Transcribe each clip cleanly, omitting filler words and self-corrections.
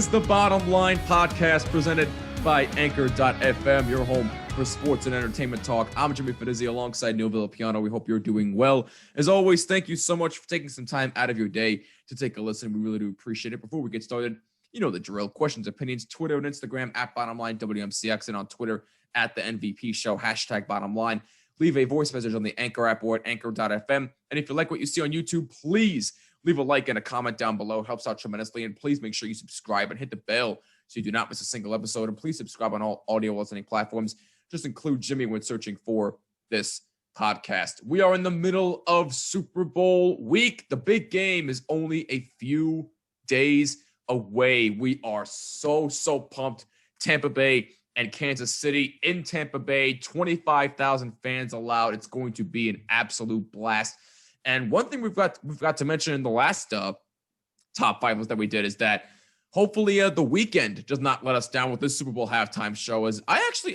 is the Bottom Line podcast presented by Anchor.fm, your home for sports and entertainment talk. I'm Jimmy Fedizzi alongside Neil Villapiano. We hope you're doing well. As always, thank you so much for taking some time out of your day to take a listen. We really do appreciate it. Before we get started, you know the drill. Questions, opinions, Twitter and Instagram at Bottomline WMCX, and on Twitter at the MVP Show, hashtag Bottomline. Leave a voice message on the Anchor app or at Anchor.fm. And if you like what you see on YouTube, please leave a like and a comment down below. It helps out tremendously. And please make sure you subscribe and hit the bell so you do not miss a single episode. And please subscribe on all audio listening platforms. Just include Jimmy when searching for this podcast. We are in the middle of Super Bowl week. The big game is only a few days away. We are so pumped. Tampa Bay and Kansas City in Tampa Bay, 25,000 fans allowed. It's going to be an absolute blast. And one thing we've got to mention in the last top five list that we did is that hopefully the Weeknd does not let us down with this Super Bowl halftime show. As I actually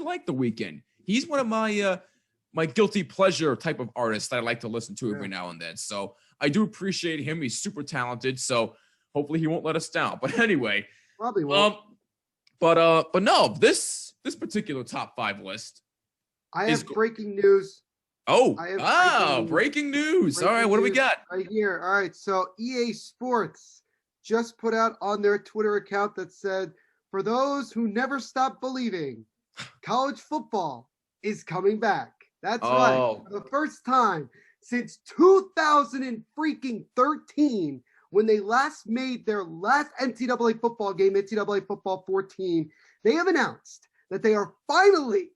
like the Weeknd. He's one of my my guilty pleasure type of artists that I like to listen to every now and then. So I do appreciate him. He's super talented. So hopefully he won't let us down. But anyway, probably won't. But no, this particular top five list. I have breaking news. Breaking news. All right, what do we got? Right here. All right, so EA Sports just put out on their Twitter account that said, for those who never stop believing, college football is coming back. That's right. For the first time since 2013, when they last made their last NCAA football game, NCAA Football 14, they have announced that they are finally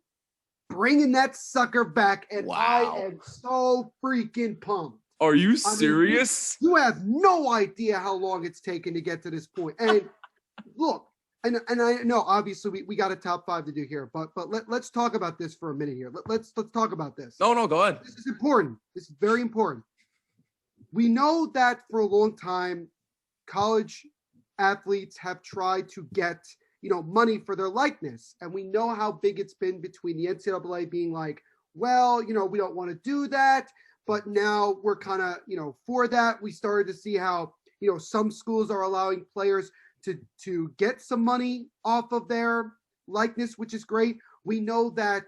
bringing that sucker back, and wow. I am so freaking pumped. Are you serious? You have no idea how long it's taken to get to this point. And look, and I know obviously we got a top five to do here, but let's talk about this for a minute here. Let's talk about this. No, go ahead. This is important. This is very important. We know that for a long time, college athletes have tried to get money for their likeness. And we know how big it's been between the NCAA being like, well, we don't want to do that. But now we're kind of, for that. We started to see how, some schools are allowing players to get some money off of their likeness, which is great. We know that,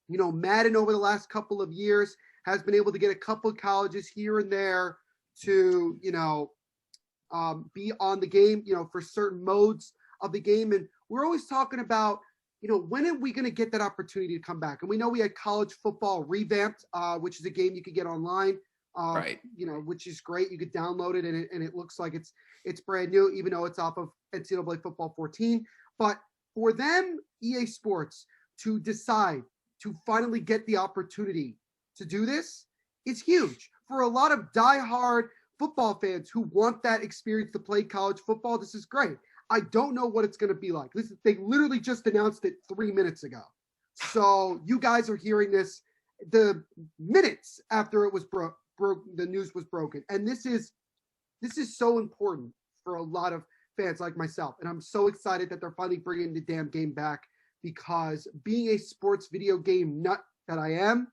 Madden over the last couple of years has been able to get a couple of colleges here and there to, be on the game, for certain modes of the game. And we're always talking about, when are we going to get that opportunity to come back? And we know we had college football revamped, which is a game you could get online, right? Which is great. You could download it and it looks like it's brand new, even though it's off of NCAA Football 14. But for them, EA Sports, to decide to finally get the opportunity to do this, it's huge. For a lot of diehard football fans who want that experience to play college football, this is great. I don't know what it's going to be like. They literally just announced it 3 minutes ago. So you guys are hearing this the minutes after it was the news was broken. And this is so important for a lot of fans like myself. And I'm so excited that they're finally bringing the damn game back, because being a sports video game nut that I am,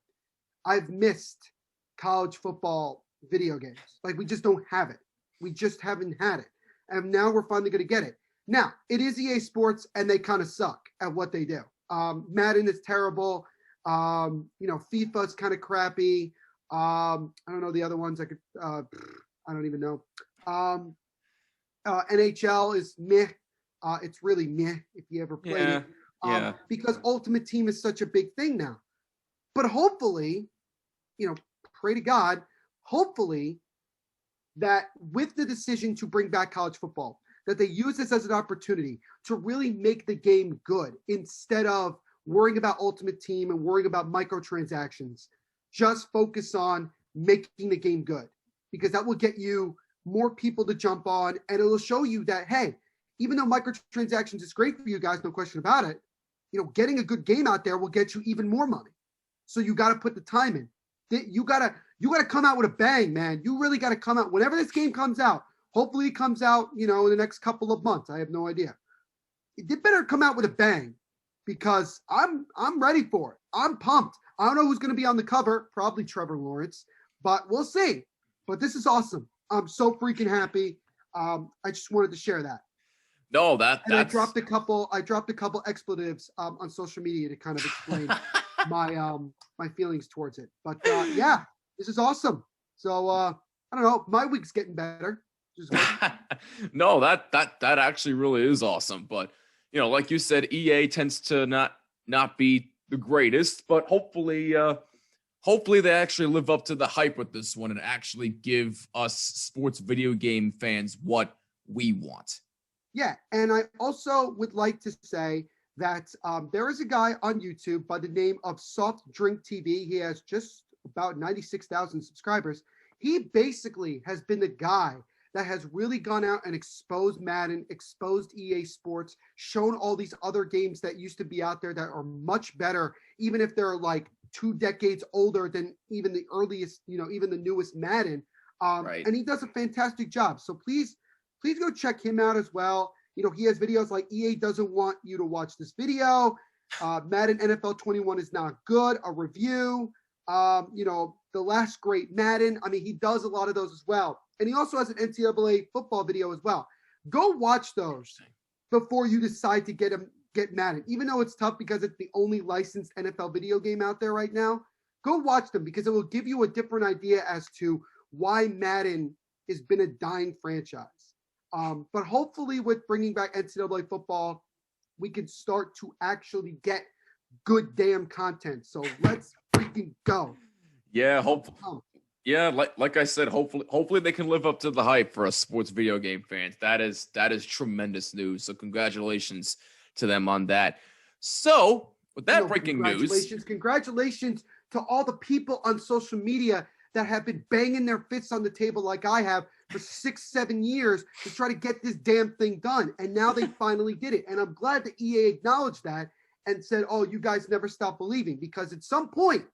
I've missed college football video games. Like, we just don't have it. We just haven't had it. And now we're finally going to get it. Now, it is EA Sports, and they kind of suck at what they do. Madden is terrible. FIFA is kind of crappy. I don't know the other ones. I don't even know. NHL is meh. It's really meh if you ever played it. Because Ultimate Team is such a big thing now. But hopefully, pray to God, hopefully that with the decision to bring back college football, that they use this as an opportunity to really make the game good instead of worrying about Ultimate Team and worrying about microtransactions. Just focus on making the game good, because that will get you more people to jump on, and it'll show you that, hey, even though microtransactions is great for you guys, no question about it, getting a good game out there will get you even more money. So you got to put the time in. You got to come out with a bang, man. You really got to come out whenever this game comes out. Hopefully it comes out, in the next couple of months. I have no idea. It better come out with a bang, because I'm ready for it. I'm pumped. I don't know who's going to be on the cover. Probably Trevor Lawrence, but we'll see. But this is awesome. I'm so freaking happy. I just wanted to share that. No, And I that's dropped a couple expletives on social media to kind of explain my feelings towards it. But yeah, this is awesome. So I don't know, my week's getting better. Which is good. no, that actually really is awesome. But like you said, EA tends to not be the greatest, but hopefully they actually live up to the hype with this one and actually give us sports video game fans what we want. Yeah, and I also would like to say that there is a guy on YouTube by the name of Soft Drink TV. He has just about 96,000 subscribers. He basically has been the guy that has really gone out and exposed Madden, exposed EA Sports, shown all these other games that used to be out there that are much better, even if they're like 2 decades older than even the earliest, even the newest Madden. Right. And he does a fantastic job. So please go check him out as well. He has videos like EA doesn't want you to watch this video. Madden NFL 21 is not good. A review. The last great Madden. I mean, he does a lot of those as well. And he also has an NCAA football video as well. Go watch those before you decide to get Madden. Even though it's tough because it's the only licensed NFL video game out there right now, go watch them because it will give you a different idea as to why Madden has been a dying franchise. But hopefully with bringing back NCAA football, we can start to actually get good damn content. So let's freaking go. Yeah, hopefully. Yeah, like I said, hopefully they can live up to the hype for us sports video game fans. That is tremendous news. So congratulations to them on that. So with that breaking news, congratulations to all the people on social media that have been banging their fists on the table like I have for 6-7 years to try to get this damn thing done. And now they finally did it. And I'm glad that EA acknowledged that and said, oh, you guys never stop believing, because at some point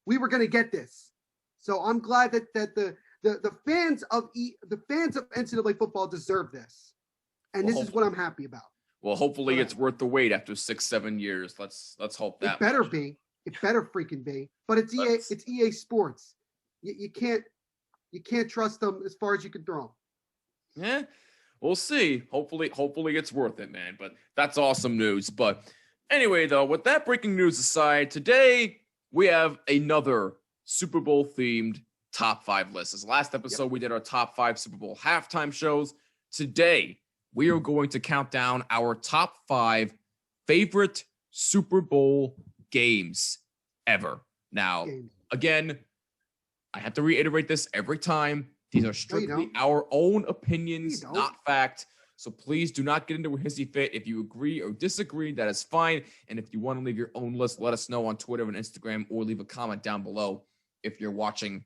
we were going to get this. So I'm glad that the fans of NCAA football deserve this. And this is what I'm happy about. Well, hopefully it's worth the wait after 6-7 years. Let's hope that. It better be. It better freaking be. But it's EA. It's EA Sports. You can't trust them as far as you can throw them. Yeah, we'll see. Hopefully it's worth it, man. But that's awesome news. But anyway, though, with that breaking news aside, today we have another Super Bowl themed top 5 list. As last episode, we did our top 5 Super Bowl halftime shows. Today, we are going to count down our top 5 favorite Super Bowl games ever. Now, again, I have to reiterate this every time. These are strictly our own opinions, not fact. So please do not get into a hissy fit. If you agree or disagree, that is fine. And if you want to leave your own list, let us know on Twitter and Instagram, or leave a comment down below if you're watching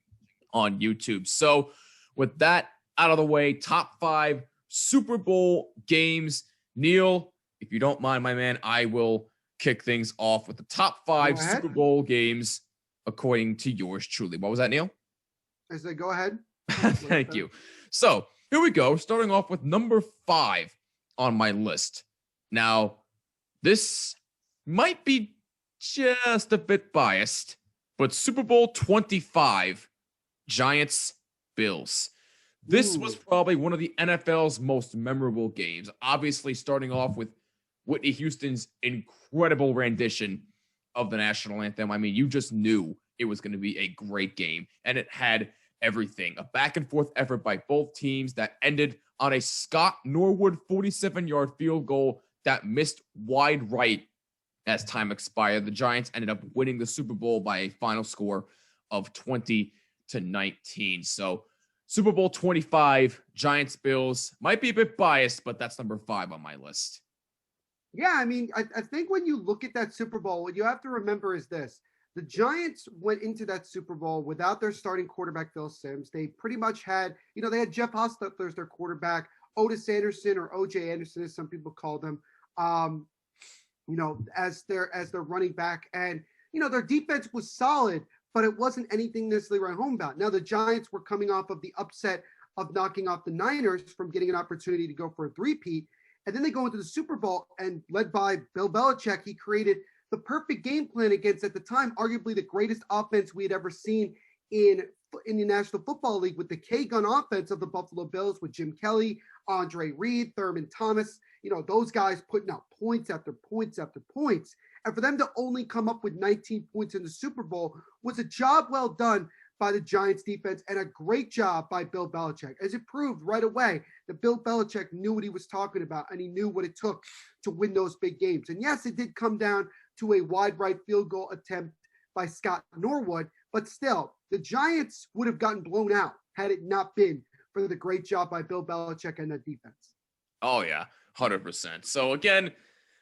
on YouTube. So with that out of the way, top 5 Super Bowl games. Neil, if you don't mind, my man, I will kick things off with the top 5 Super Bowl games according to yours truly. What was that, Neil? I said, go ahead. Thank you. So here we go. Starting off with number 5 on my list. Now, this might be just a bit biased, but Super Bowl 25, Giants, Bills. This was probably one of the NFL's most memorable games. Obviously, starting off with Whitney Houston's incredible rendition of the national anthem. I mean, you just knew it was going to be a great game, and it had everything. A back-and-forth effort by both teams that ended on a Scott Norwood 47-yard field goal that missed wide right as time expired. The Giants ended up winning the Super Bowl by a final score of 20-19. So Super Bowl 25, Giants, Bills. Might be a bit biased, but that's number 5 on my list. Yeah, I mean, I think when you look at that Super Bowl, what you have to remember is this. The Giants went into that Super Bowl without their starting quarterback, Phil Simms. They pretty much had, they had Jeff Hostetler as their quarterback, Otis Anderson, or O.J. Anderson, as some people called him, as their running back. And, their defense was solid, but it wasn't anything necessarily right home about. Now, the Giants were coming off of the upset of knocking off the Niners from getting an opportunity to go for a three-peat. And then they go into the Super Bowl, and led by Bill Belichick, he created the perfect game plan against, at the time, arguably the greatest offense we had ever seen in the National Football League, with the K-gun offense of the Buffalo Bills with Jim Kelly, Andre Reed, Thurman Thomas. those guys putting up points after points after points. And for them to only come up with 19 points in the Super Bowl was a job well done by the Giants defense and a great job by Bill Belichick, as it proved right away that Bill Belichick knew what he was talking about and he knew what it took to win those big games. And yes, it did come down to a wide right field goal attempt by Scott Norwood, but still, the Giants would have gotten blown out had it not been for the great job by Bill Belichick and that defense. Oh, yeah, 100%. So, again,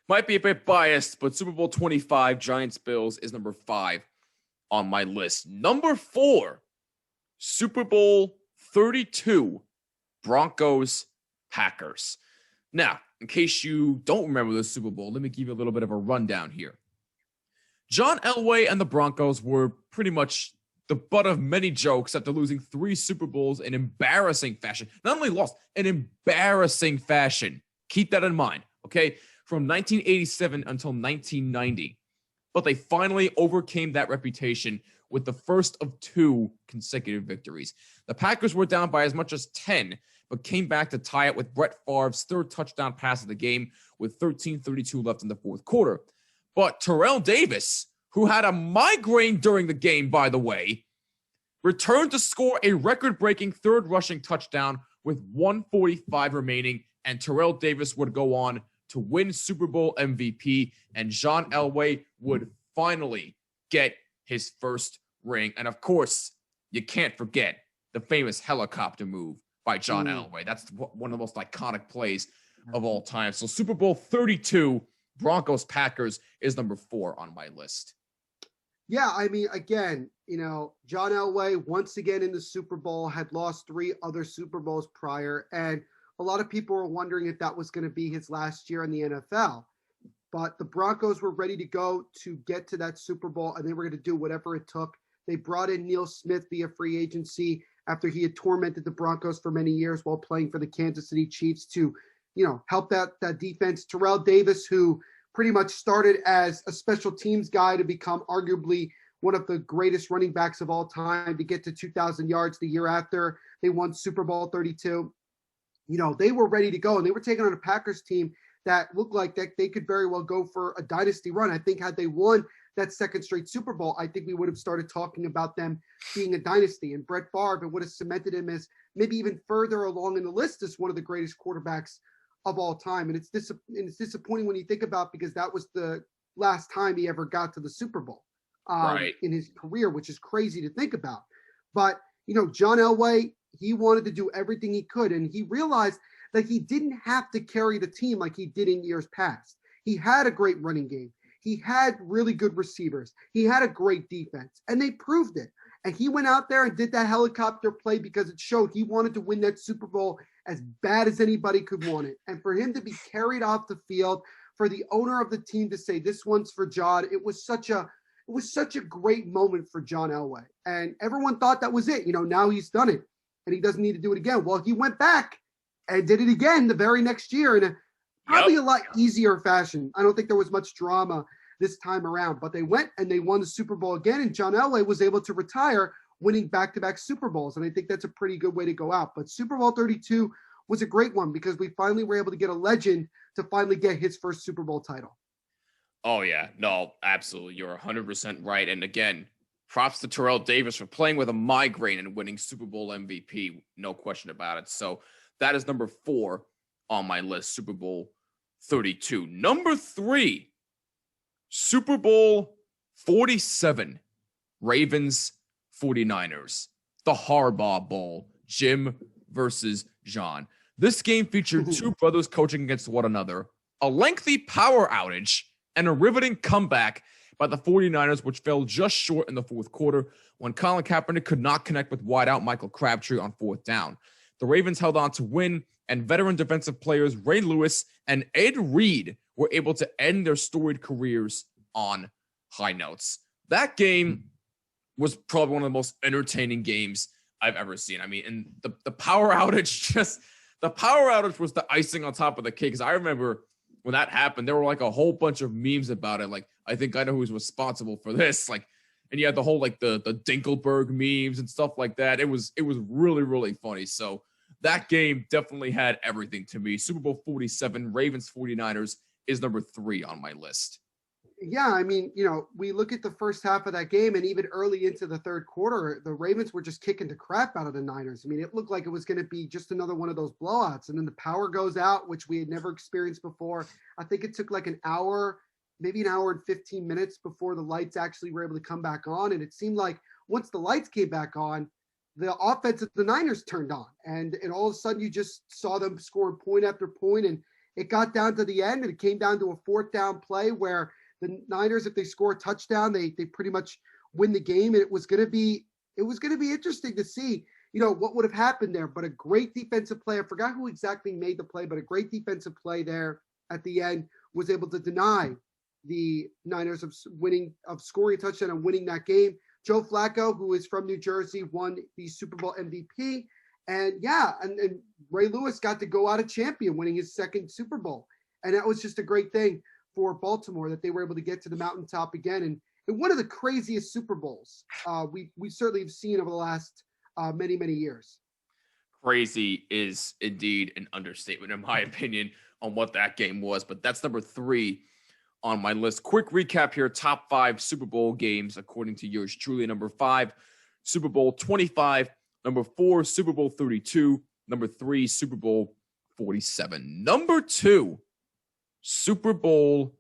might be a bit biased, but Super Bowl 25, Giants-Bills, is number 5 on my list. Number 4, Super Bowl 32, Broncos-Packers. Now, in case you don't remember the Super Bowl, let me give you a little bit of a rundown here. John Elway and the Broncos were pretty much the butt of many jokes after losing 3 Super Bowls in embarrassing fashion. Not only lost, in embarrassing fashion. Keep that in mind, okay? From 1987 until 1990. But they finally overcame that reputation with the first of 2 consecutive victories. The Packers were down by as much as 10, but came back to tie it with Brett Favre's 3rd touchdown pass of the game with 13:32 left in the 4th quarter. But Terrell Davis, who had a migraine during the game, by the way, returned to score a record-breaking 3rd rushing touchdown with 1:45 remaining, and Terrell Davis would go on to win Super Bowl MVP, and John Elway would finally get his first ring. And of course, you can't forget the famous helicopter move by John Elway. That's one of the most iconic plays of all time. So Super Bowl 32, Broncos-Packers, is number 4 on my list. Yeah, I mean, again, John Elway, once again in the Super Bowl, had lost 3 other Super Bowls prior, and a lot of people were wondering if that was going to be his last year in the NFL. But the Broncos were ready to go to get to that Super Bowl, and they were going to do whatever it took. They brought in Neil Smith via free agency after he had tormented the Broncos for many years while playing for the Kansas City Chiefs to, help that defense. Terrell Davis, who pretty much started as a special teams guy to become arguably one of the greatest running backs of all time, to get to 2,000 yards the year after they won Super Bowl 32. They were ready to go, and they were taking on a Packers team that looked like that they could very well go for a dynasty run. I think had they won that 2nd straight Super Bowl, I think we would have started talking about them being a dynasty. And Brett Favre, it would have cemented him as maybe even further along in the list as one of the greatest quarterbacks of all time. And it's disappointing when you think about, because that was the last time he ever got to the Super Bowl in his career, which is crazy to think about. But, John Elway, he wanted to do everything he could, and he realized that he didn't have to carry the team like he did in years past. He had a great running game. He had really good receivers. He had a great defense, and they proved it. And he went out there and did that helicopter play because it showed he wanted to win that Super Bowl as bad as anybody could want it. And for him to be carried off the field, for the owner of the team to say, "This one's for John," it was such a great moment for John Elway. And everyone thought that was it. Now he's done it and he doesn't need to do it again. Well, he went back and did it again the very next year in probably a lot easier fashion. I don't think there was much drama this time around, but they went and they won the Super Bowl again, and John Elway was able to retire winning back-to-back Super Bowls, and I think that's a pretty good way to go out. But Super Bowl 32 was a great one because we finally were able to get a legend to finally get his first Super Bowl title. Oh, yeah. No, absolutely. You're 100% right. And again, props to Terrell Davis for playing with a migraine and winning Super Bowl MVP. No question about it. So that is number 4 on my list, Super Bowl 32. Number 3, Super Bowl 47, Ravens 49ers, the Harbaugh Bowl, Jim versus John. This game featured 2 brothers coaching against one another, a lengthy power outage, and a riveting comeback by the 49ers, which fell just short in the 4th quarter when Colin Kaepernick could not connect with wideout Michael Crabtree on 4th down. The Ravens held on to win, and veteran defensive players Ray Lewis and Ed Reed were able to end their storied careers on high notes. That game was probably one of the most entertaining games I've ever seen. I mean, and the power outage was the icing on top of the cake. Because I remember when that happened, there were like a whole bunch of memes about it. Like, I think I know who's responsible for this. Like, and you had the whole like the Dinkelberg memes and stuff like that. It was really, really funny. So that game definitely had everything to me. Super Bowl 47, Ravens 49ers is number 3 on my list. Yeah, I mean, we look at the first half of that game and even early into the third quarter, the Ravens were just kicking the crap out of the Niners. I mean, it looked like it was going to be just another one of those blowouts. And then the power goes out, which we had never experienced before. I think it took like an hour, maybe an hour and 15 minutes before the lights actually were able to come back on. And it seemed like once the lights came back on, the offense of the Niners turned on. And all of a sudden you just saw them scoring point after point. And it got down to the end and it came down to a 4th down play where the Niners, if they score a touchdown, they pretty much win the game. And it was going to be interesting to see, what would have happened there. But a great defensive play. I forgot who exactly made the play, but a great defensive play there at the end was able to deny the Niners of scoring a touchdown and winning that game. Joe Flacco, who is from New Jersey, won the Super Bowl MVP. And and Ray Lewis got to go out a champion, winning his 2nd Super Bowl. And that was just a great thing for Baltimore that they were able to get to the mountaintop again. And one of the craziest Super Bowls we certainly have seen over the last many, many years. Crazy is indeed an understatement, in my opinion, on what that game was. But that's number 3 on my list. Quick recap here. Top 5 Super Bowl games, according to yours truly. Number 5, Super Bowl 25. Number 4, Super Bowl 32. Number 3, Super Bowl 47. Number 2, Super Bowl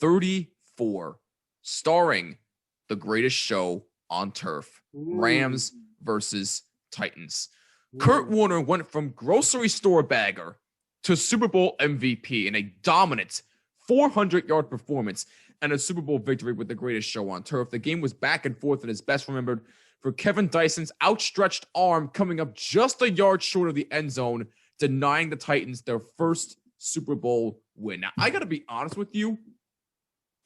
34, starring the greatest show on turf, Rams versus Titans. Kurt Warner went from grocery store bagger to Super Bowl MVP in a dominant 400-yard performance and a Super Bowl victory with the greatest show on turf. The game was back and forth and is best remembered for Kevin Dyson's outstretched arm coming up just a yard short of the end zone, denying the Titans their first Super Bowl win. Now, I got to be honest with you.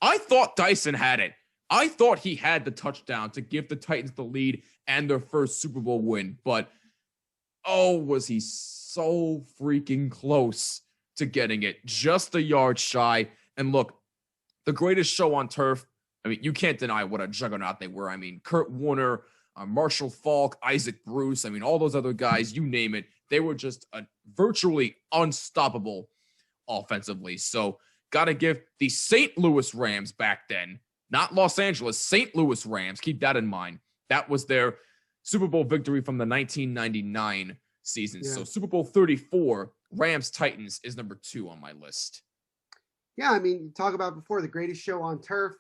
I thought Dyson had it. I thought he had the touchdown to give the Titans the lead and their first Super Bowl win. But, was he so freaking close to getting it. Just a yard shy. And look, the greatest show on turf. I mean, you can't deny what a juggernaut they were. I mean, Kurt Warner, Marshall Faulk, Isaac Bruce. I mean, all those other guys, you name it. They were just virtually unstoppable offensively. So got to give the St. Louis Rams back then, not Los Angeles, St. Louis Rams. Keep that in mind. That was their Super Bowl victory from the 1999 season. Yeah. So Super Bowl 34, Rams Titans is number 2 on my list. Yeah, I mean, you talk about before the greatest show on turf.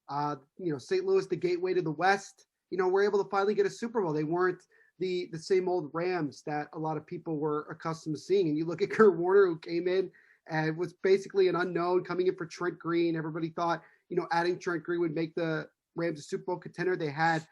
St. Louis, the gateway to the West. We're able to finally get a Super Bowl. They weren't the same old Rams that a lot of people were accustomed to seeing. And you look at Kurt Warner, who came in and was basically an unknown, coming in for Trent Green. Everybody thought, adding Trent Green would make the Rams a Super Bowl contender. They had,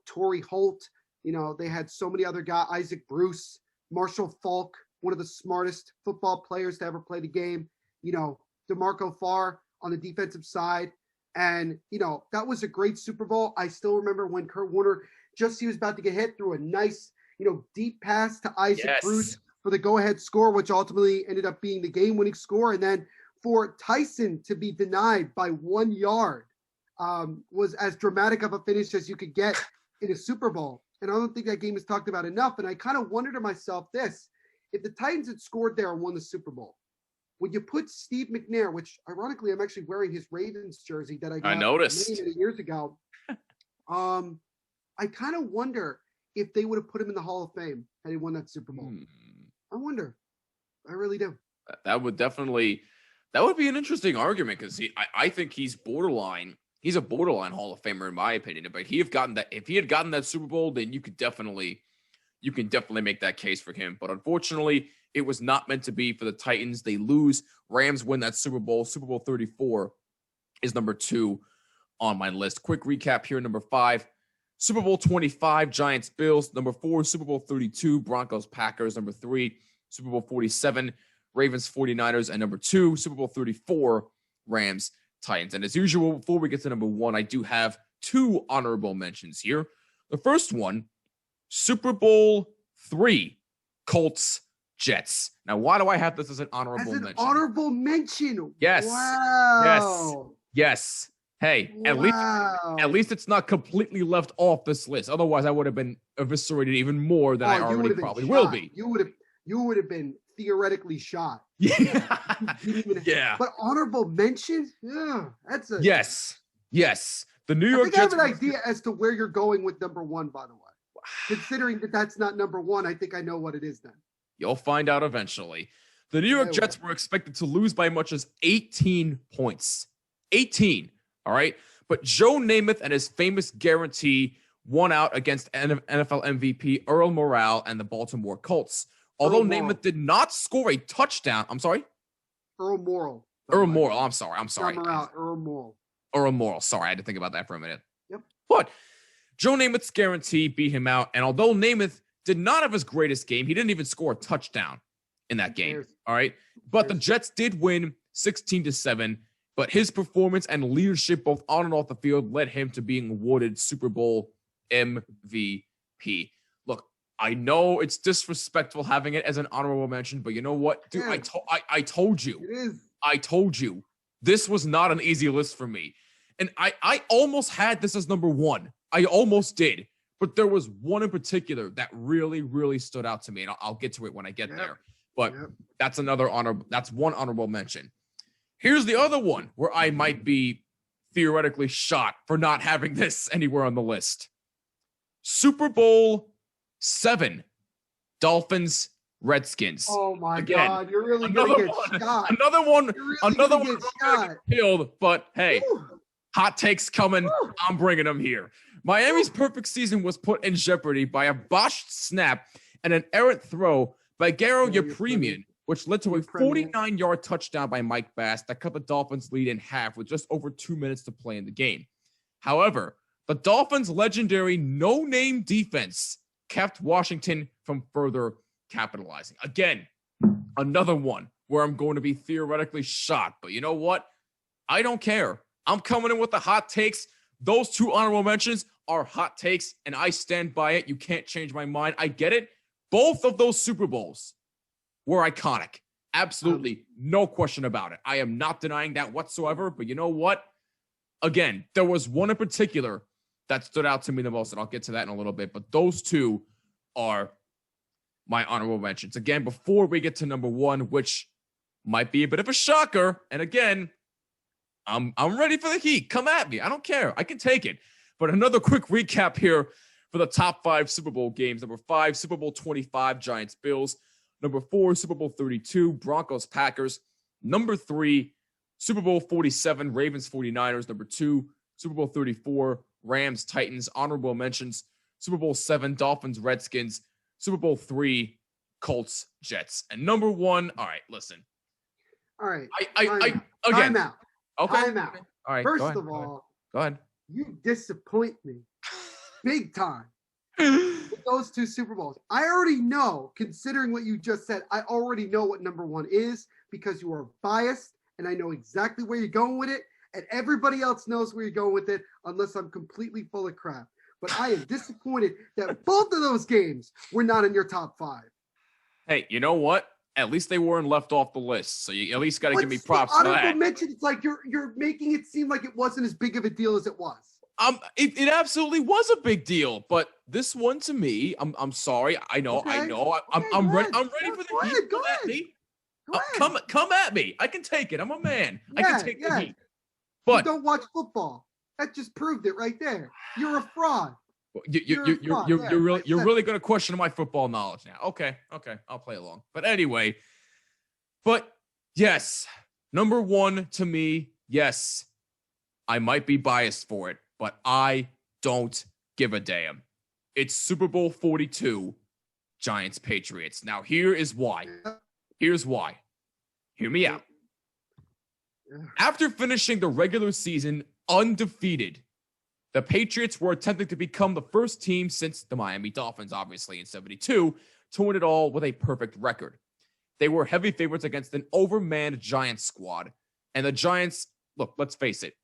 Torrey Holt. They had so many other guys, Isaac Bruce, Marshall Faulk, one of the smartest football players to ever play the game. DeMarco Farr on the defensive side. And, that was a great Super Bowl. I still remember when Kurt Warner, he was about to get hit, through a nice, deep pass to Isaac Bruce for the go-ahead score, which ultimately ended up being the game-winning score. And then for Tyson to be denied by 1 yard was as dramatic of a finish as you could get in a Super Bowl. And I don't think that game is talked about enough. And I kind of wondered to myself this: if the Titans had scored there and won the Super Bowl, would you put Steve McNair, which ironically I'm actually wearing his Ravens jersey that I got noticed many years ago. I kind of wonder if they would have put him in the Hall of Fame had he won that Super Bowl. I wonder. I really do. That would be an interesting argument, because I think he's borderline. He's a borderline Hall of Famer in my opinion. But if he had gotten that Super Bowl, then you can definitely make that case for him. But unfortunately, it was not meant to be for the Titans. They lose. Rams win that Super Bowl. Super Bowl 34 is number 2 on my list. Quick recap here. Number 5, Super Bowl 25, Giants Bills. Number 4, Super Bowl 32, Broncos Packers. Number 3, Super Bowl 47, Ravens 49ers. And number 2, Super Bowl 34, Rams Titans. And as usual, before we get to number 1, I do have 2 honorable mentions here. The first one, Super Bowl 3, Colts Jets. Now, why do I have this as an honorable mention? Honorable mention. Yes. Wow. Yes. Hey, wow. at least it's not completely left off this list. Otherwise, I would have been eviscerated even more than I already probably will be. You would have. you would have been theoretically shot. Yeah. Yeah. But honorable mention? Yeah, that's a Yes. The New York I Jets. have an idea as to where you're going with number one, by the way. Considering that that's not number one, I think I know what it is then. You'll find out eventually. The New York Jets were expected to lose by as much as 18 points. 18. All right. But Joe Namath and his famous guarantee won out against NFL MVP Earl Morrall and the Baltimore Colts. Although Namath did not score a touchdown. I'm sorry? Earl Morrall. I'm sorry. Earl Morrall. Earl Morrall. Sorry, I had to think about that for a minute. Yep. But Joe Namath's guarantee beat him out. And although Namath did not have his greatest game, he didn't even score a touchdown in that game. All right. But the Jets did win 16-7. But his performance and leadership, both on and off the field, led him to being awarded Super Bowl MVP. Look, I know it's disrespectful having it as an honorable mention, but you know what, dude? I told you. It is. I told you. This was not an easy list for me. And I almost had this as number one. I almost did. But there was one in particular that really, really stood out to me. And I'll get to it when I get there. But that's one honorable mention. Here's the other one where I might be theoretically shot for not having this anywhere on the list. Super Bowl 7, Dolphins, Redskins. Oh my God, you're really going to get shot. Another one killed, but hey, hot takes coming. I'm bringing them here. Miami's perfect season was put in jeopardy by a botched snap and an errant throw by Garo Yepremian, which led to a 49-yard touchdown by Mike Bass that cut the Dolphins' lead in half with just over 2 minutes to play in the game. However, the Dolphins' legendary no-name defense kept Washington from further capitalizing. Again, another one where I'm going to be theoretically shot. But you know what? I don't care. I'm coming in with the hot takes. Those two honorable mentions are hot takes, and I stand by it. You can't change my mind. I get it. Both of those Super Bowls were iconic. Absolutely no question about it. I am not denying that whatsoever. But you know what? Again, there was one in particular that stood out to me the most, and I'll get to that in a little bit. But those two are my honorable mentions. Again, before we get to number one, which might be a bit of a shocker, and again, I'm ready for the heat. Come at me. I don't care. I can take it. But another quick recap here for the top 5 Super Bowl games. Number 5, Super Bowl 25, Giants Bills. Number 4, Super Bowl 32, Broncos Packers. Number 3, Super Bowl 47, Ravens 49ers. Number 2, Super Bowl 34, Rams Titans. Honorable mentions, Super Bowl 7, Dolphins Redskins. Super Bowl 3, Colts Jets. And number 1, all right, listen. All right. Again. Time out. Okay. Time out. All right. First of all, go ahead. You disappoint me big time with those two Super Bowls. I already know, considering what you just said, I already know what number 1 is because you are biased and I know exactly where you're going with it. And everybody else knows where you're going with it unless I'm completely full of crap. But I am disappointed that both of those games were not in your top 5. Hey, you know what? At least they weren't left off the list. So you at least got to give me props for that. It's like you're making it seem like it wasn't as big of a deal as it was. It absolutely was a big deal, but this one to me, I'm sorry. I know. I'm ready for the heat. Go ahead. Come at me. I can take it. I'm a man. I can take the heat. But you don't watch football. That just proved it right there. You're a fraud. You're really going to question my football knowledge now. Okay, I'll play along. But anyway, yes, number 1 to me, yes, I might be biased for it, but I don't give a damn. It's Super Bowl 42, Giants Patriots. Now here's why. Hear me out. After finishing the regular season undefeated, the Patriots were attempting to become the first team since the Miami Dolphins, obviously, in 72, to win it all with a perfect record. They were heavy favorites against an overmanned Giants squad. And the Giants, look, let's face it,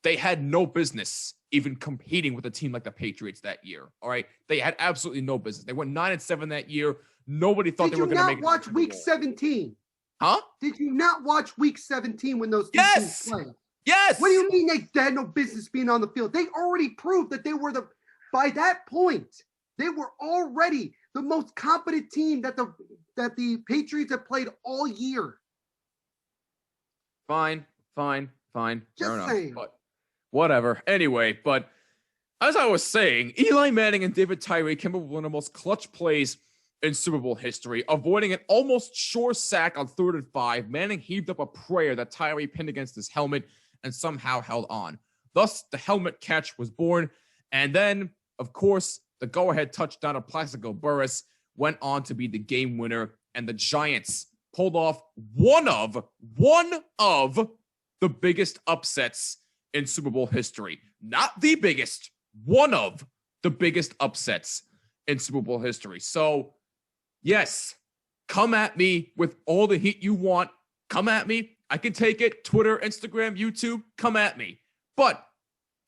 they had no business even competing with a team like the Patriots that year, all right? They had absolutely no business. They went 9-7 that year. Nobody thought they were going to make it. Did you not watch Week 17? Huh? Did you not watch Week 17 when those two teams played? Yes. What do you mean they had no business being on the field? They already proved that they were by that point, they were already the most competent team that the Patriots have played all year. Fine. Fair Just enough. saying. But whatever. Anyway, but as I was saying, Eli Manning and David Tyree came up with one of the most clutch plays in Super Bowl history, avoiding an almost sure sack on 3rd and 5. Manning heaved up a prayer that Tyree pinned against his helmet and somehow held on. Thus, the helmet catch was born. And then, of course, the go-ahead touchdown of Plaxico Burress went on to be the game winner, and the Giants pulled off one of the biggest upsets in Super Bowl history. Not the biggest, one of the biggest upsets in Super Bowl history. So, yes, come at me with all the heat you want. Come at me. I can take it. Twitter, Instagram, YouTube, come at me. But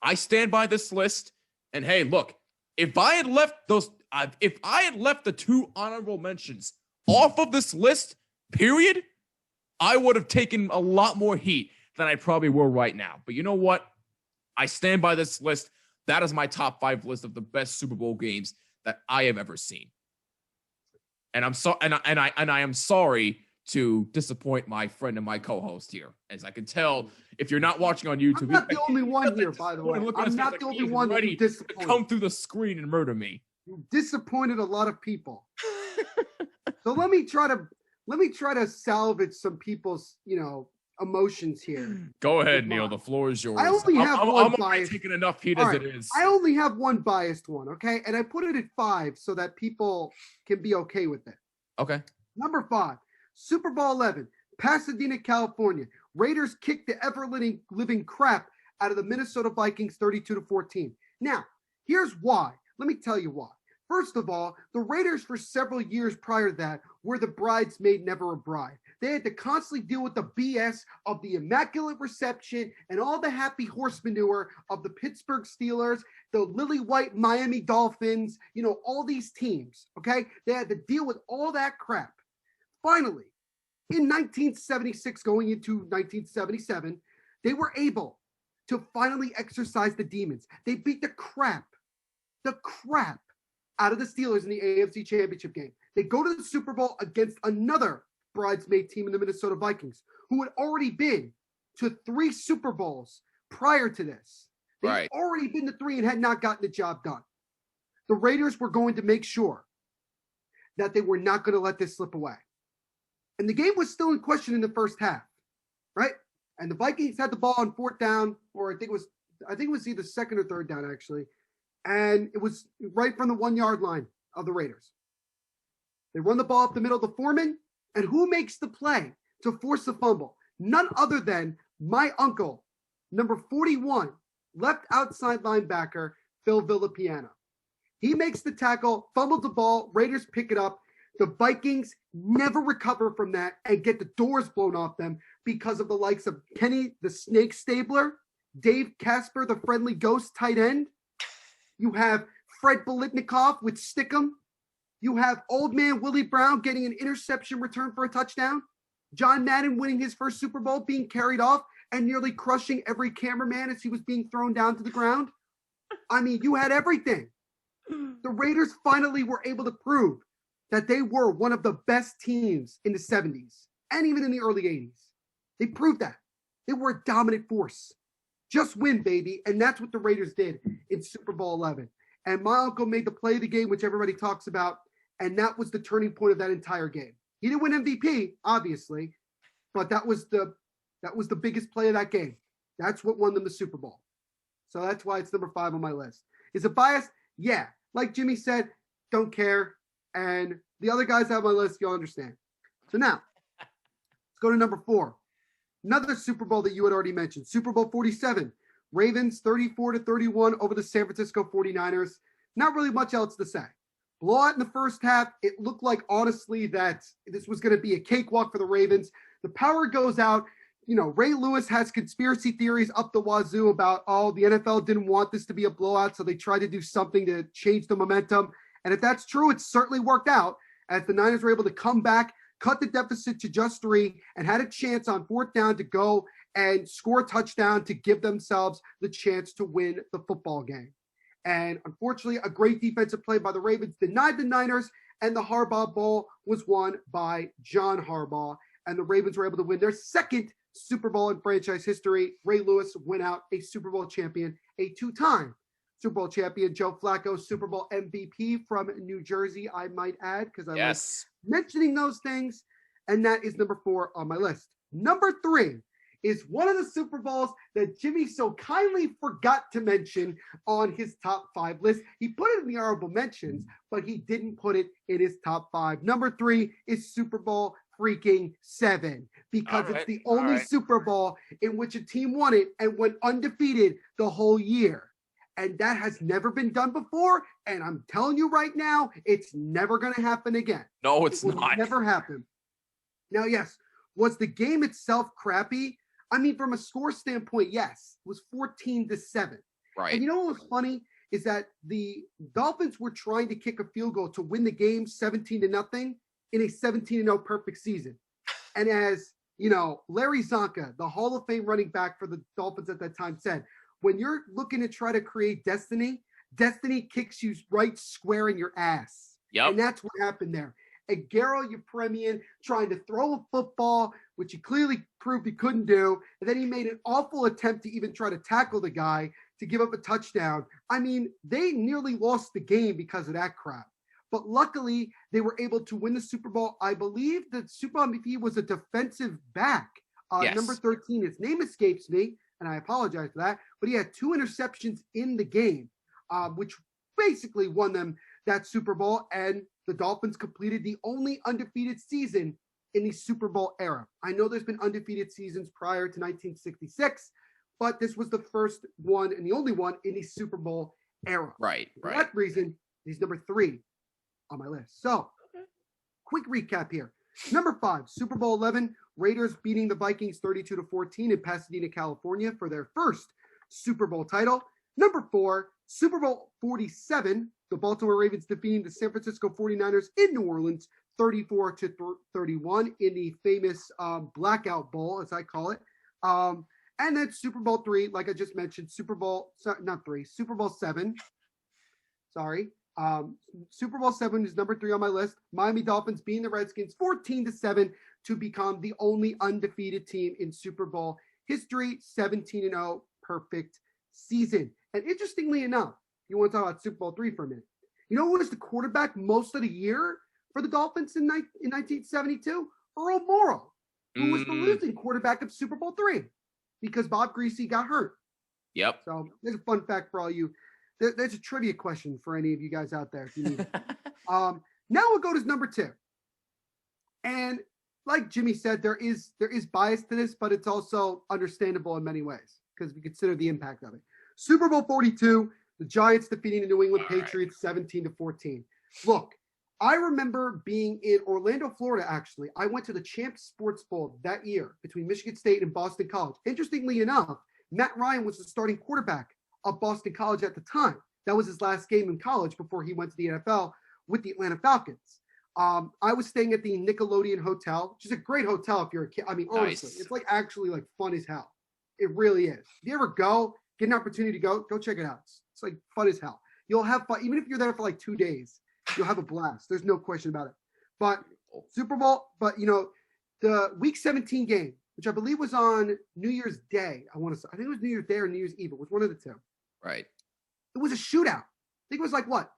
I stand by this list. And hey, look, if I had left the 2 honorable mentions off of this list, period, I would have taken a lot more heat than I probably will right now. But you know what? I stand by this list. That is my top 5 list of the best Super Bowl games that I have ever seen. And I am sorry to disappoint my friend and my co-host here. As I can tell, if you're not watching on YouTube, I'm not the only one here, by the way. I'm not the only one ready to come through the screen and murder me. You disappointed a lot of people. So let me try to salvage some people's, emotions here. Go ahead, Neil. The floor is yours. I only have one bias. I'm taking enough heat as it is. I only have one biased one, okay? And I put it at 5 so that people can be okay with it. Okay. Number 5, Super Bowl 11, Pasadena, California. Raiders kicked the ever-living crap out of the Minnesota Vikings 32-14. Now, here's why. Let me tell you why. First of all, the Raiders for several years prior to that were the bridesmaid, never a bride. They had to constantly deal with the BS of the Immaculate Reception and all the happy horse manure of the Pittsburgh Steelers, the lily white Miami Dolphins, all these teams, okay? They had to deal with all that crap. Finally, in 1976, going into 1977, they were able to finally exercise the demons. They beat the crap out of the Steelers in the AFC Championship game. They go to the Super Bowl against another bridesmaid team in the Minnesota Vikings, who had already been to 3 Super Bowls prior to this. They'd already been to 3 and had not gotten the job done. The Raiders were going to make sure that they were not going to let this slip away. And the game was still in question in the first half, right? And the Vikings had the ball on 4th down, or I think it was either 2nd or 3rd down, actually. And it was right from the 1-yard line of the Raiders. They run the ball up the middle to Foreman, and who makes the play to force the fumble? None other than my uncle, number 41, left outside linebacker, Phil Villapiano. He makes the tackle, fumbles the ball, Raiders pick it up. The Vikings never recover from that and get the doors blown off them because of the likes of Kenny the Snake Stabler, Dave Casper, the friendly ghost tight end. You have Fred Biletnikoff with Stickum. You have old man Willie Brown getting an interception return for a touchdown. John Madden winning his first Super Bowl, being carried off and nearly crushing every cameraman as he was being thrown down to the ground. I mean, you had everything. The Raiders finally were able to prove that they were one of the best teams in the 70s and even in the early 80s. They proved that. They were a dominant force. Just win, baby. And that's what the Raiders did in Super Bowl 11. And my uncle made the play of the game, which everybody talks about. And that was the turning point of that entire game. He didn't win MVP, obviously, but that was the biggest play of that game. That's what won them the Super Bowl. So that's why it's number 5 on my list. Is it biased? Yeah. Like Jimmy said, don't care. And the other guys have on my list, you'll understand. So now, let's go to number 4. Another Super Bowl that you had already mentioned. Super Bowl 47. Ravens 34-31 over the San Francisco 49ers. Not really much else to say. Blowout in the first half. It looked like, honestly, that this was going to be a cakewalk for the Ravens. The power goes out. Ray Lewis has conspiracy theories up the wazoo about, the NFL didn't want this to be a blowout, so they tried to do something to change the momentum. And if that's true, it certainly worked out as the Niners were able to come back, cut the deficit to just 3, and had a chance on 4th down to go and score a touchdown to give themselves the chance to win the football game. And unfortunately, a great defensive play by the Ravens denied the Niners and the Harbaugh Bowl was won by John Harbaugh, and the Ravens were able to win their second Super Bowl in franchise history. Ray Lewis went out a Super Bowl champion, a two-time Super Bowl champion. Joe Flacco, Super Bowl MVP from New Jersey, I might add, because I like mentioning those things. And that is number 4 on my list. Number 3 is one of the Super Bowls that Jimmy so kindly forgot to mention on his top 5 list. He put it in the honorable mentions, but he didn't put it in his top 5. Number 3 is Super Bowl freaking 7, because it's the only Super Bowl in which a team won it and went undefeated the whole year. And that has never been done before. And I'm telling you right now, it's never going to happen again. No, it's not. Never happen. Now, yes, was the game itself crappy? I mean, from a score standpoint, yes, it was 14-7. Right. And you know what was funny is that the Dolphins were trying to kick a field goal to win the game 17-0 in a 17-0 perfect season. And as you know, Larry Zonka, the Hall of Fame running back for the Dolphins at that time, said, when you're looking to try to create destiny, destiny kicks you right square in your ass. Yep. And that's what happened there. And Garo Yepremian trying to throw a football, which he clearly proved he couldn't do. And then he made an awful attempt to even try to tackle the guy to give up a touchdown. I mean, they nearly lost the game because of that crap. But luckily, they were able to win the Super Bowl. I believe that Super Bowl MVP was a defensive back. Yes. Number 13, his name escapes me, and I apologize for that. But he had 2 interceptions in the game, which basically won them that Super Bowl. And the Dolphins completed the only undefeated season in the Super Bowl era. I know there's been undefeated seasons prior to 1966, but this was the first one and the only one in the Super Bowl era. Right. For that reason, he's number 3 on my list. So, quick recap here. Number 5, Super Bowl 11, Raiders beating the Vikings 32-14 in Pasadena, California for their first Super Bowl title. Number 4, Super Bowl 47, the Baltimore Ravens defeating the San Francisco 49ers in New Orleans 34-31 in the famous Blackout Bowl, as I call it. And then Super Bowl 3, like I just mentioned, Super Bowl 7. Sorry. Super Bowl 7 is number 3 on my list. Miami Dolphins beating the Redskins 14-7 to become the only undefeated team in Super Bowl history. 17-0 perfect season. And interestingly enough, you want to talk about Super Bowl 3 for a minute. You know who was the quarterback most of the year for the Dolphins in 1972? Earl Morrall, who was the losing quarterback of Super Bowl 3 because Bob Greasy got hurt. Yep. So there's a fun fact for all you. There's a trivia question for any of you guys out there if you need it. Now we'll go to number 2. And like Jimmy said, there is bias to this, but it's also understandable in many ways because we consider the impact of it. Super Bowl 42, the Giants defeating the New England Patriots 17-14. Look, I remember being in Orlando, Florida, actually. I went to the Champs Sports Bowl that year between Michigan State and Boston College. Interestingly enough, Matt Ryan was the starting quarterback of Boston College at the time. That was his last game in college before he went to the NFL with the Atlanta Falcons. I was staying at the Nickelodeon Hotel, which is a great hotel if you're a kid. I mean, honestly, it's like actually like fun as hell. It really is. If you ever go, get an opportunity to go check it out. It's like fun as hell. You'll have fun. Even if you're there for like 2 days, you'll have a blast. There's no question about it. But Super Bowl, but you know, the Week 17 game, which I believe was on New Year's Day. I think it was New Year's Day or New Year's Eve. It was one of the two. Right. It was a shootout. I think it was like what,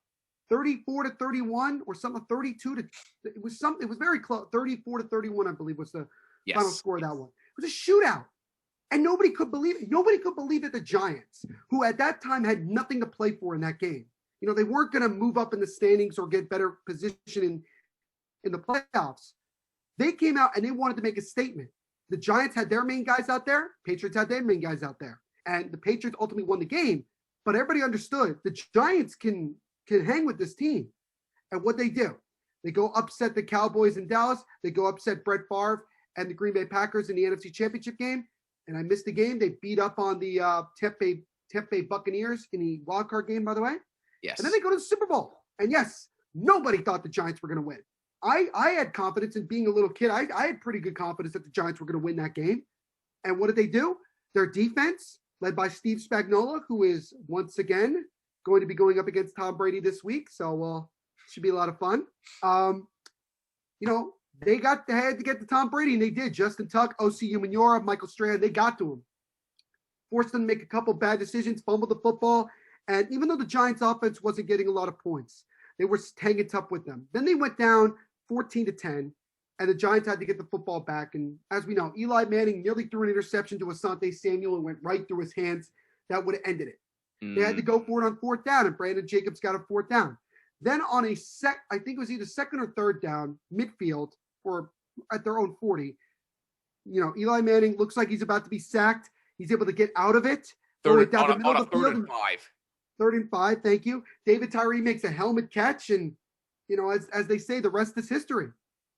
34-31 or something, 32 to. It was something. It was very close. 34-31, I believe, was the final score of that one. It was a shootout, and nobody could believe it. Nobody could believe that the Giants, who at that time had nothing to play for in that game, you know, they weren't going to move up in the standings or get better position in the playoffs. They came out and they wanted to make a statement. The Giants had their main guys out there. Patriots had their main guys out there. And the Patriots ultimately won the game. But everybody understood the Giants can hang with this team. And what they do, they go upset the Cowboys in Dallas. They go upset Brett Favre and the Green Bay Packers in the NFC Championship game. And I missed the game. They beat up on the Tampa Bay Buccaneers in the wild card game, by the way. Yes. And then they go to the Super Bowl. And yes, nobody thought the Giants were going to win. I had confidence in being a little kid. I had pretty good confidence that the Giants were going to win that game. And what did they do? Their defense, led by Steve Spagnuolo, who is once again going to be going up against Tom Brady this week. So Should be a lot of fun. They had to get to Tom Brady, and they did. Justin Tuck, O.C. Umenyiora, Michael Strahan, they got to him. Forced them to make a couple bad decisions, fumbled the football, and even though the Giants' offense wasn't getting a lot of points, they were hanging tough with them. Then they went down 14-10, and the Giants had to get the football back. And as we know, Eli Manning nearly threw an interception to Asante Samuel and went right through his hands. That would have ended it. They had to go for it on fourth down, and Brandon Jacobs got a fourth down. Then on I think it was either second or third down, midfield, or at their own 40, Eli Manning looks like he's about to be sacked. He's able to get out of it. Third and 5. Third and 5, thank you. David Tyree makes a helmet catch, and, as they say, the rest is history.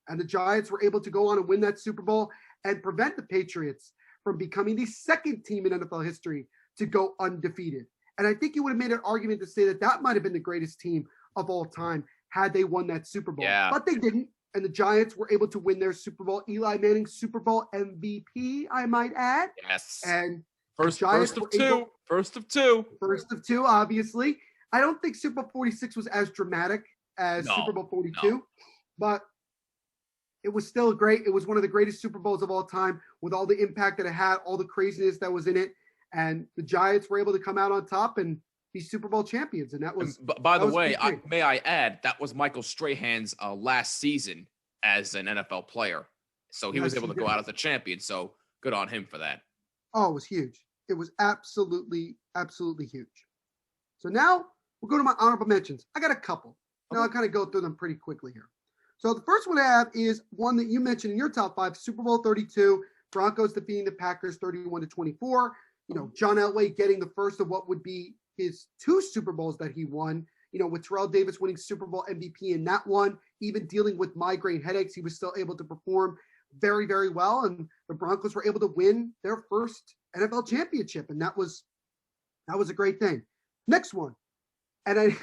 And the Giants were able to go on and win that Super Bowl and prevent the Patriots from becoming the second team in NFL history to go undefeated. And I think you would have made an argument to say that might have been the greatest team of all time had they won that Super Bowl. Yeah. But they didn't. And the Giants were able to win their Super Bowl. Eli Manning, Super Bowl MVP, I might add. Yes. And first of two. First of two, obviously. I don't think Super Bowl 46 was as dramatic as Super Bowl 42, but it was still great. It was one of the greatest Super Bowls of all time with all the impact that it had, all the craziness that was in it. And the Giants were able to come out on top and be Super Bowl champions. And that was. By the way, may I add, that was Michael Strahan's last season as an NFL player. So he was able to go out as a champion. So good on him for that. Oh, it was huge. It was absolutely, absolutely huge. So now we'll go to my honorable mentions. I got a couple. Now I'll kind of go through them pretty quickly here. So the first one I have is one that you mentioned in your top 5, Super Bowl 32, Broncos defeating the Packers 31-24. John Elway getting the first of what would be his 2 Super Bowls that he won, with Terrell Davis winning Super Bowl MVP in that one, even dealing with migraine headaches, he was still able to perform very, very well. And the Broncos were able to win their first NFL championship. And that was a great thing. Next one. And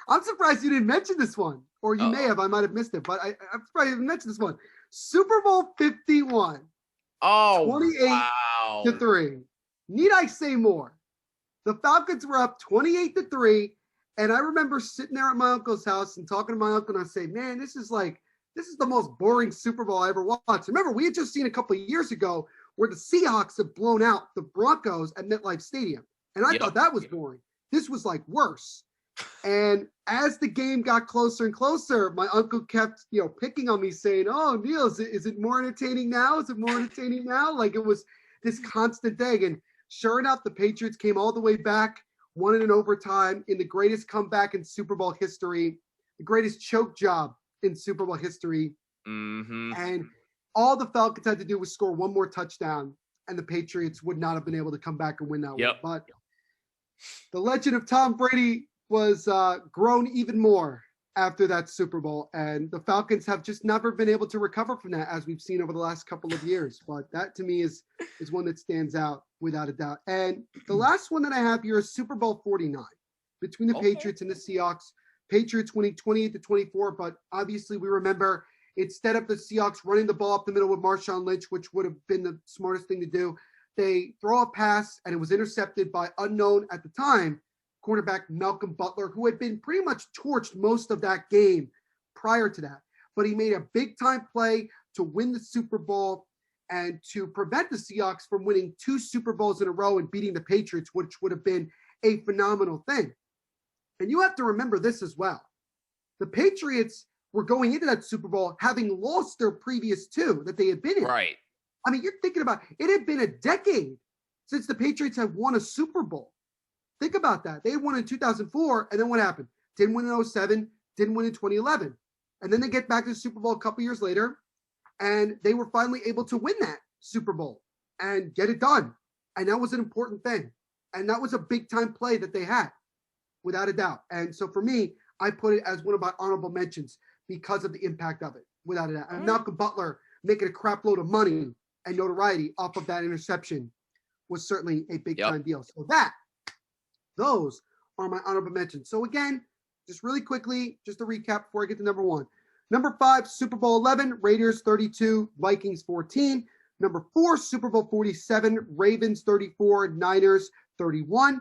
I'm surprised you didn't mention this one, or you may have, I might have missed it, but I'm surprised you didn't mention this one. Super Bowl 51. Oh, 28-3. Need I say more? The Falcons were up 28-3, and I remember sitting there at my uncle's house and talking to my uncle, and I say, man, this is the most boring Super Bowl I ever watched. Remember, we had just seen a couple of years ago where the Seahawks had blown out the Broncos at MetLife Stadium, and I thought that was boring. This was worse. And as the game got closer and closer, my uncle kept, picking on me saying, oh, Neil, is it more entertaining now? Is it more entertaining now? It was this constant thing. And sure enough, the Patriots came all the way back, won it in overtime in the greatest comeback in Super Bowl history, the greatest choke job in Super Bowl history. Mm-hmm. And all the Falcons had to do was score one more touchdown, and the Patriots would not have been able to come back and win that one. But the legend of Tom Brady was grown even more after that Super Bowl, and the Falcons have just never been able to recover from that, as we've seen over the last couple of years. But that, to me, is one that stands out without a doubt. And the last one that I have here is Super Bowl 49 between the Patriots and the Seahawks. Patriots winning 28-24, but obviously we remember instead of the Seahawks running the ball up the middle with Marshawn Lynch, which would have been the smartest thing to do, they throw a pass, and it was intercepted by unknown at the time cornerback Malcolm Butler, who had been pretty much torched most of that game prior to that. But he made a big-time play to win the Super Bowl and to prevent the Seahawks from winning 2 Super Bowls in a row and beating the Patriots, which would have been a phenomenal thing. And you have to remember this as well. The Patriots were going into that Super Bowl having lost their previous 2 that they had been in. Right. I mean, you're thinking about it had been a decade since the Patriots had won a Super Bowl. Think about that. They won in 2004, and then what happened? Didn't win in 2007, didn't win in 2011. And then they get back to the Super Bowl a couple years later, and they were finally able to win that Super Bowl and get it done. And that was an important thing. And that was a big-time play that they had, without a doubt. And so for me, I put it as one of my honorable mentions because of the impact of it, without a doubt. And Malcolm Butler making a crap load of money and notoriety off of that interception was certainly a big-time deal. So those are my honorable mentions. So again, just really quickly, just to recap before I get to number 1. Number 5, Super Bowl 11, Raiders 32, Vikings 14. Number 4, Super Bowl 47, Ravens 34, Niners 31.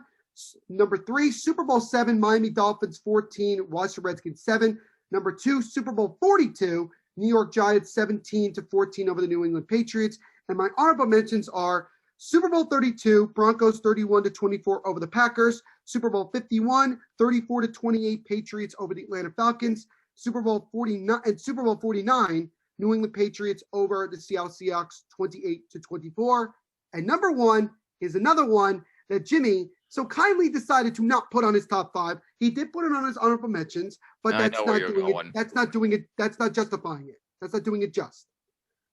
Number 3, Super Bowl 7, Miami Dolphins 14, Washington Redskins 7. Number 2, Super Bowl 42, New York Giants 17-14 over the New England Patriots. And my honorable mentions are Super Bowl 32, Broncos 31-24 over the Packers. Super Bowl 51, 34-28 Patriots over the Atlanta Falcons. Super Bowl 49 and Super Bowl 49, New England Patriots over the Seattle Seahawks 28-24. And number 1 is another one that Jimmy so kindly decided to not put on his top 5. He did put it on his honorable mentions, but that's not doing it. That's not doing it. That's not justifying it. That's not doing it just.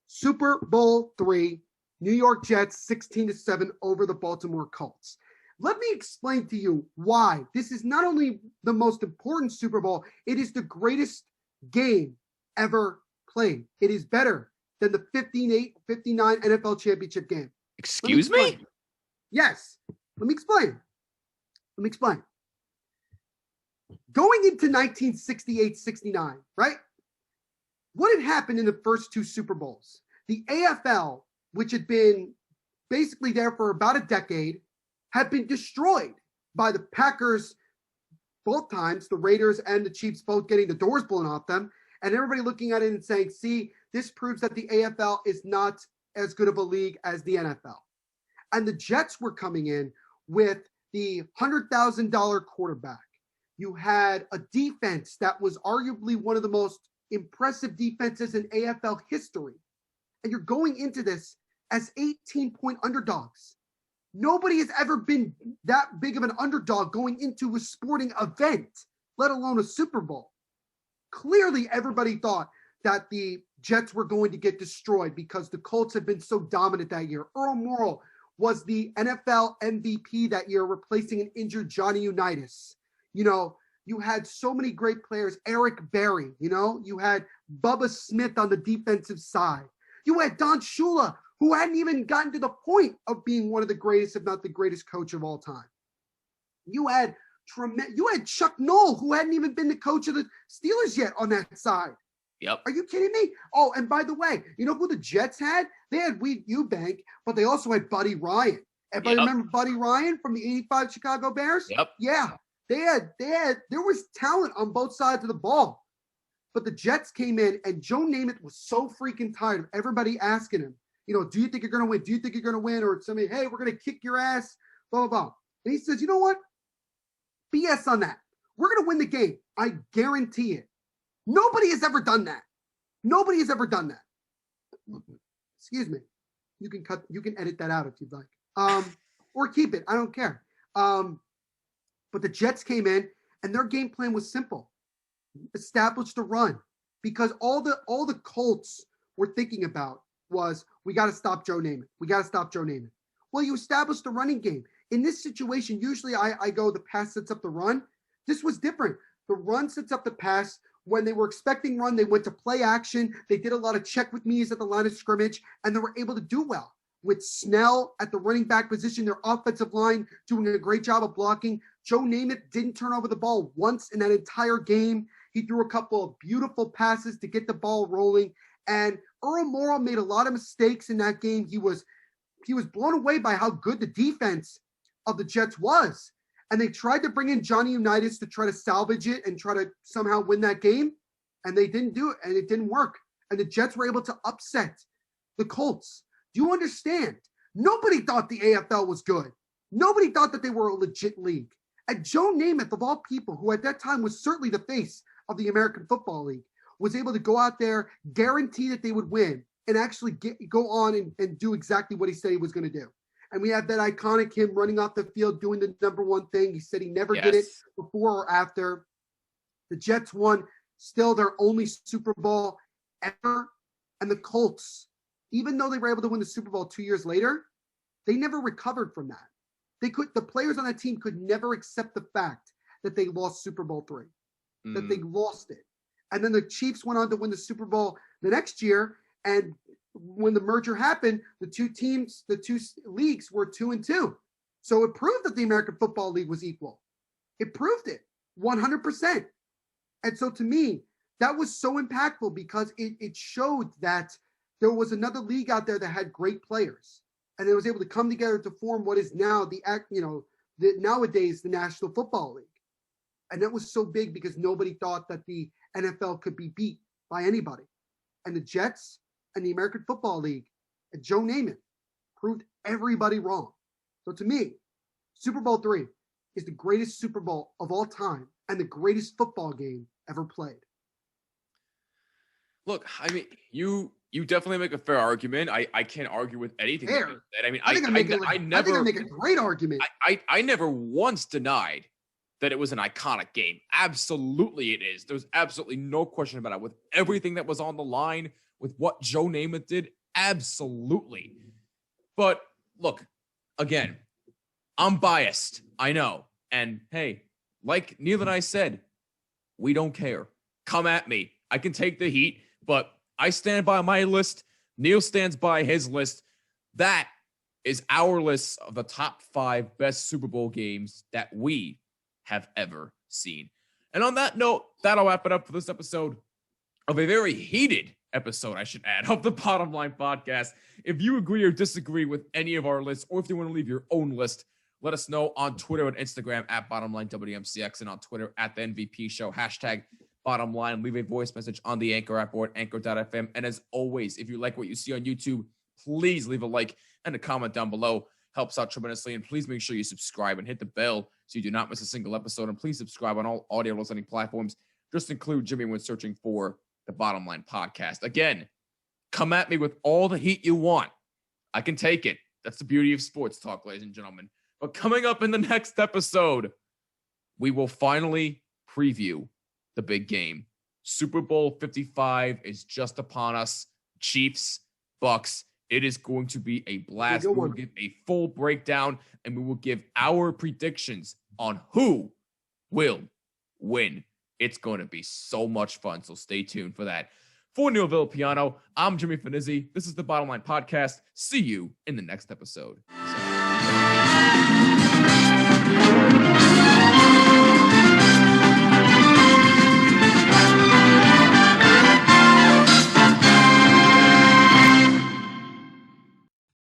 Super Bowl 3, New York Jets 16-7 over the Baltimore Colts. Let me explain to you why this is not only the most important Super Bowl, it is the greatest game ever played. It is better than the 59 NFL championship game. Excuse me? Yes. Let me explain. Going into 1968-69, right? What had happened in the first 2 Super Bowls? The AFL, which had been basically there for about a decade, had been destroyed by the Packers both times, the Raiders and the Chiefs both getting the doors blown off them, and everybody looking at it and saying, see, this proves that the AFL is not as good of a league as the NFL. And the Jets were coming in with the $100,000 quarterback. You had a defense that was arguably one of the most impressive defenses in AFL history. And you're going into this as 18-point underdogs. Nobody has ever been that big of an underdog going into a sporting event, let alone a Super Bowl. Clearly, everybody thought that the Jets were going to get destroyed because the Colts had been so dominant that year. Earl Morrall was the NFL MVP that year, replacing an injured Johnny Unitas. You know, you had so many great players. Eric Berry, you know, you had Bubba Smith on the defensive side. You had Don Shula, who hadn't even gotten to the point of being one of the greatest, if not the greatest coach of all time. You had Chuck Noll, who hadn't even been the coach of the Steelers yet on that side. Yep. Are you kidding me? Oh, and by the way, you know who the Jets had? They had Weed Eubank, but they also had Buddy Ryan. Everybody remember Buddy Ryan from the 85 Chicago Bears? Yep. Yeah. There was talent on both sides of the ball. But the Jets came in, and Joe Namath was so freaking tired of everybody asking him, you know, do you think you're going to win? Do you think you're going to win? Or somebody, hey, we're going to kick your ass, blah, blah, blah. And he says, you know what? BS on that. We're going to win the game. I guarantee it. Nobody has ever done that. Nobody has ever done that. Excuse me. You can edit that out if you'd like. Or keep it. I don't care. But the Jets came in, and their game plan was simple. Establish the run. Because all the Colts were thinking about was, we got to stop Joe Namath. We got to stop Joe Namath. Well, you established the running game. In this situation, usually I go, the pass sets up the run. This was different. The run sets up the pass. When they were expecting run, they went to play action. They did a lot of check with me's at the line of scrimmage, and they were able to do well. With Snell at the running back position, their offensive line doing a great job of blocking. Joe Namath didn't turn over the ball once in that entire game. He threw a couple of beautiful passes to get the ball rolling. And Earl Morrall made a lot of mistakes in that game. He was blown away by how good the defense of the Jets was. And they tried to bring in Johnny Unitas to try to salvage it and try to somehow win that game. And they didn't do it, and it didn't work. And the Jets were able to upset the Colts. Do you understand? Nobody thought the AFL was good. Nobody thought that they were a legit league. And Joe Namath, of all people, who at that time was certainly the face of the American Football League, was able to go out there, guarantee that they would win, and actually go on and do exactly what he said he was going to do. And we have that iconic him running off the field doing the number one thing. He said he never did it before or after. The Jets won still their only Super Bowl ever. And the Colts, even though they were able to win the Super Bowl 2 years later, they never recovered from that. The players on that team could never accept the fact that they lost Super Bowl III, that they lost it. And then the Chiefs went on to win the Super Bowl the next year. And when the merger happened, the two leagues were 2-2. So it proved that the American Football League was equal. It proved it 100%. And so to me, that was so impactful because it showed that there was another league out there that had great players. And it was able to come together to form what is now the nowadays the National Football League. And that was so big because nobody thought that the NFL could be beat by anybody. And the Jets and the American Football League and Joe Namath proved everybody wrong. So to me, Super Bowl III is the greatest Super Bowl of all time and the greatest football game ever played. Look, I mean, you definitely make a fair argument. I can't argue with anything. Fair. That you said. I mean, I think I make a great argument. I never once denied that it was an iconic game. Absolutely it is. There's absolutely no question about it. With everything that was on the line, with what Joe Namath did, absolutely. But look, again, I'm biased. I know. And hey, like Neil and I said, we don't care. Come at me. I can take the heat, but I stand by my list. Neil stands by his list. That is our list of the top 5 best Super Bowl games that we have ever seen. And on that note, that'll wrap it up for this episode of a very heated episode, I should add, of the Bottom Line Podcast. If you agree or disagree with any of our lists, or if you want to leave your own list, let us know on Twitter and Instagram at BottomLineWMCX, and on Twitter at the MVP Show, hashtag Bottom Line. Leave a voice message on the Anchor app or at Anchor.fm. And as always, if you like what you see on YouTube, please leave a like and a comment down below. Helps out tremendously. And please make sure you subscribe and hit the bell so you do not miss a single episode. And please subscribe on all audio listening platforms. Just include Jimmy when searching for the Bottom Line Podcast. Again, come at me with all the heat you want. I can take it. That's the beauty of sports talk, ladies and gentlemen. But coming up in the next episode, we will finally preview the big game. Super Bowl 55 is just upon us. Chiefs, Bucks. It is going to be a blast. We will give a full breakdown, and we will give our predictions on who will win. It's going to be so much fun, so stay tuned for that. For Neil Villapiano, I'm Jimmy Finizzi. This is the Bottom Line Podcast. See you in the next episode.